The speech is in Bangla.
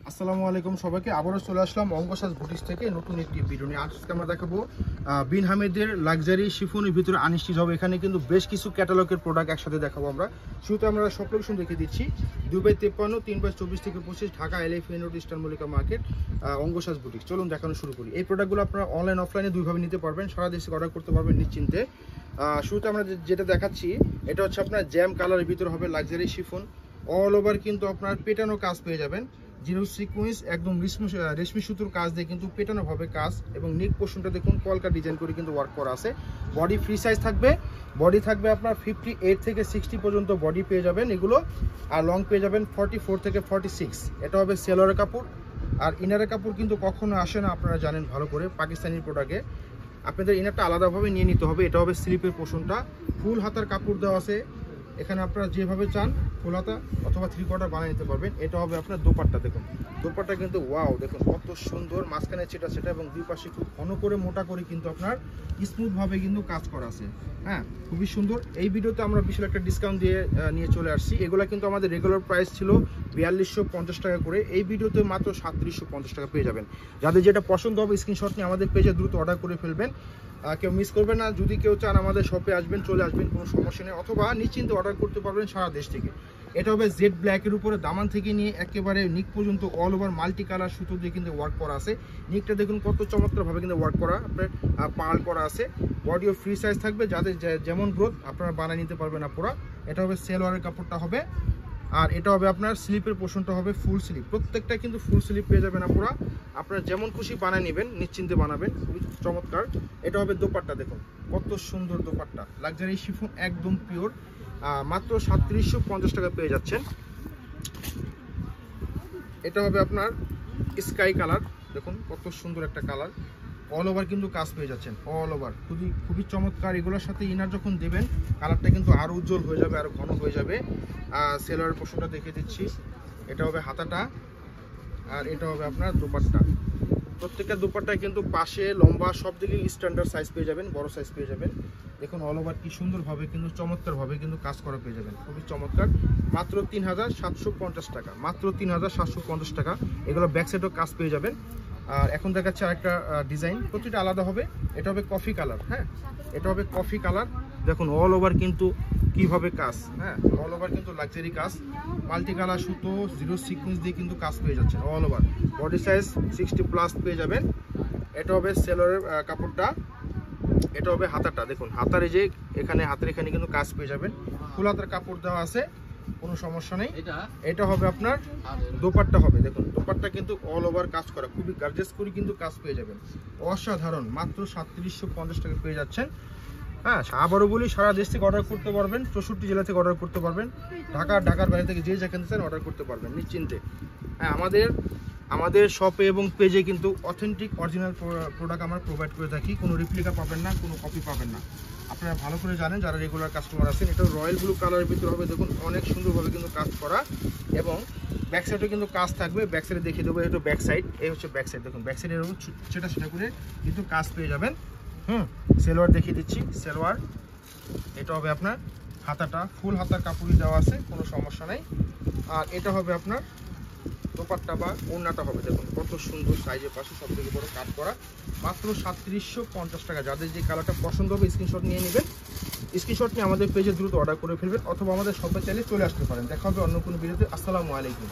আসসালামু আলাইকুম সবাইকে আবারও চলে আসলাম অঙ্গসাজ বুটিক্স থেকে নতুন একটি ভিডিও নিয়ে। আজকে আমরা দেখাবো বিন হামেদের লাক্সারি শিফনের ভিতরে আনস্টিচ হবে। এখানে কিন্তু বেশ কিছু ক্যাটালগের প্রোডাক্ট একসাথে দেখাবো আমরা। শুরুতে আমরা সব লোকেশন দেখে দিচ্ছি 2/53, 3/24 থেকে 25, Dhaka elephant road, eastern Mallika market, Angoshaj boutiques. চলুন দেখানো শুরু করি। এই প্রোডাক্টগুলো আপনারা অনলাইন অফলাইনে দুইভাবে নিতে পারবেন, সারা দেশে অর্ডার করতে পারবেন নিশ্চিন্তে। শুরুতে আমরা যেটা দেখাচ্ছি এটা হচ্ছে আপনার জ্যাম কালারের ভিতরে হবে লাক্সারি শিফন। অল ওভার কিন্তু আপনার পেটানো কাজ পেয়ে যাবেন, জিরো সিকোয়েন্স একদম রেশমি সুতোর কাজ দিয়ে কিন্তু পেটানো ভাবে কাজ, এবং নেক পোর্শনটা দেখুন কলকা ডিজাইন করে কিন্তু ওয়ার্ক করা আছে। বডি ফ্রি সাইজ থাকবে, বডি থাকবে আপনার 58 থেকে 60 পর্যন্ত বডি পেয়ে যাবেন এগুলো, আর লং পেয়ে যাবেন 44 থেকে 46। এটা হবে সেলোয়ারের কাপড়। আর ইনারের কাপড় কিন্তু কখনো আসে না, আপনারা জানেন ভালো করে পাকিস্তানি প্রোডাক্টে আপনাদের ইনারটা আলাদাভাবে নিয়ে নিতে হবে। এটা হবে স্লিপের পোর্শনটা, ফুল হাতার কাপড় দেওয়া আছে। এখানে আপনারা যেভাবে চান ফুল হাতা অথবা 3/4 বানিয়ে নিতে পারবেন। এটা হবে আপনার দোপাট্টা। দেখুন দোপাট্টা কিন্তু ওয়াও, দেখুন কত সুন্দর, মাঝখানে সেটা এবং দুই পাশে খুব ঘন করে মোটা করে কিন্তু আপনার স্মুথভাবে কিন্তু কাজ করা আছে। হ্যাঁ, খুবই সুন্দর। এই ভিডিওতে আমরা বিশাল একটা ডিসকাউন্ট দিয়ে নিয়ে চলে আসছি। এগুলো কিন্তু আমাদের রেগুলার প্রাইস ছিল 4250 টাকা করে, এই ভিডিওতে মাত্র 3750 টাকা পেয়ে যাবেন। যাদের যেটা পছন্দ হবে স্ক্রিনশট নিয়ে আমাদের পেজে দ্রুত অর্ডার করে ফেলবেন, কেউ মিস করবেন না। যদি কেউ চান আমাদের শপে আসবেন, চলে আসবেন, কোনো সমস্যা নেই, অথবা নিশ্চিন্তে অর্ডার করতে পারবেন সারা দেশ থেকে। এটা হবে জেড ব্ল্যাকের উপরে দামান থেকে নিয়ে একেবারে নিক পর্যন্ত অল ওভার মাল্টি কালার সুতো দিয়ে কিন্তু ওয়ার্ক করা আছে। নিকটা দেখুন কত চমৎকারভাবে কিন্তু ওয়ার্ক করা, আপনার পার্ল করা আছে। বডিও ফ্রি সাইজ থাকবে, যাদের যেমন গ্রোথ আপনারা বানিয়ে নিতে পারবেন না পুরা। এটা হবে সেলোয়ারের কাপড়টা হবে, আর এটা হবে আপনার স্লিপের পোর্শনটা হবে ফুল স্লিপ। প্রত্যেকটা কিন্তু ফুল স্লিপ পেয়ে যাবেন আপনারা, আপনারা যেমন খুশি বানিয়ে নেবেন, নিশ্চিন্তে বানাবেন, খুবই চমৎকার। এটা হবে দোপাট্টা, দেখুন কত সুন্দর দোপাট্টা, লাক্সারি শিফন একদম পিওর, মাত্র 3750 টাকা পেয়ে যাচ্ছেন। এটা হবে আপনার স্কাই কালার, দেখুন কত সুন্দর একটা কালার, অল ওভার কিন্তু কাজ পেয়ে যাচ্ছেন, অল ওভার খুবই চমৎকার। এগুলোর সাথে ইনার যখন দেবেন কালারটা কিন্তু আরো উজ্জ্বল হয়ে যাবে, আরো ঘন হয়ে যাবে। সেলোয়ারের পোর্শনটা দেখে দিচ্ছি, এটা হবে হাতাটা, আর এটা হবে আপনার দোপাট্টা। প্রত্যেকটা দোপাট্টায় কিন্তু পাশে লম্বা সব দিকে স্ট্যান্ডার্ড সাইজ পেয়ে যাবেন, বড় সাইজ পেয়ে যাবেন। দেখুন অল ওভার কি সুন্দরভাবে কিন্তু চমৎকারভাবে কিন্তু কাজ করা পেয়ে যাবেন, খুবই চমৎকার। মাত্র 3750 টাকা, মাত্র 3750 টাকা। এগুলো ব্যাক সাইডও কাজ পেয়ে যাবেন। আর এখন দেখাচ্ছে আরেকটা ডিজাইন, প্রতিটা আলাদা হবে। এটা হবে কফি কালার, হ্যাঁ এটা হবে কফি কালার। দেখুন অল ওভার কিন্তু কিভাবে কাজ, হ্যাঁ অল ওভার কিন্তু লাক্সারি কাজ, মাল্টি কালার সুতো, জিরো সিকোয়েন্স দিয়ে কিন্তু কাজ পেয়ে যাচ্ছেন অল ওভার। বডি সাইজ 60+ পেয়ে যাবেন। এটা হবে সেলোয়ারের কাপড়টা, এটা হবে হাতাটা। দেখুন হাতার এই যে এখানে হাতের এখানে কিন্তু কাজ পেয়ে যাবেন, ফুল হাতার কাপড় দেওয়া আছে, কোনো সমস্যা নেই। এটা হবে আপনার দোপাট্টা হবে, দেখুন দোপাট্টা কিন্তু অল ওভার কাজ করা, খুবই গর্জিয়াস করে কিন্তু কাজ পেয়ে যাবেন, অসাধারণ। মাত্র 3750 টাকা পেয়ে যাচ্ছেন। হ্যাঁ, আবারও বলি সারা দেশ থেকে অর্ডার করতে পারবেন, 64 জেলা থেকে অর্ডার করতে পারবেন, ঢাকার বাইরে থেকে যে যেখানে চান অর্ডার করতে পারবেন নিশ্চিন্তে। হ্যাঁ, আমাদের শপে এবং পেজে কিন্তু অথেন্টিক অরিজিনাল প্রোডাক্ট আমরা প্রোভাইড করে থাকি, কোনো রিপ্লিকা পাবেন না, কোনো কপি পাবেন না, আপনারা ভালো করে জানেন যারা রেগুলার কাস্টমার আছেন। এটা রয়্যাল ব্লু কালারের ভিতরে হবে, দেখুন অনেক সুন্দরভাবে কিন্তু কাজ করা, এবং ব্যাক সাইডে কিন্তু কাজ থাকবে। ব্যাক সাইডে দেখিয়ে দেবো, এটা ব্যাক সাইড, এই হচ্ছে ব্যাক সাইড। দেখুন ব্যাক সাইডের সেটা করে কিন্তু কাজ পেয়ে যাবেন। সেলোয়ার দেখিয়ে দিচ্ছি, সেলোয়ার এটা হবে আপনার হাতাটা, ফুল হাতার কাপড়ই দেওয়া আছে, কোনো সমস্যা নাই। আর এটা হবে আপনার দোপাট্টা বা ওড়নাটা হবে, দেখুন কত সুন্দর, সাইজের পাশে সব থেকে বড় কাজ করা, মাত্র 3750 টাকা। যাদের যে কালারটা পছন্দ হবে স্ক্রিনশট নিয়ে নেবেন, স্ক্রিনশট নিয়ে আমাদের পেজে দ্রুত অর্ডার করে ফেলবেন, অথবা আমাদের শপে চাইলে চলে আসতে পারেন। দেখা হবে অন্য কোনো ভিডিওতে। আসসালামু আলাইকুম।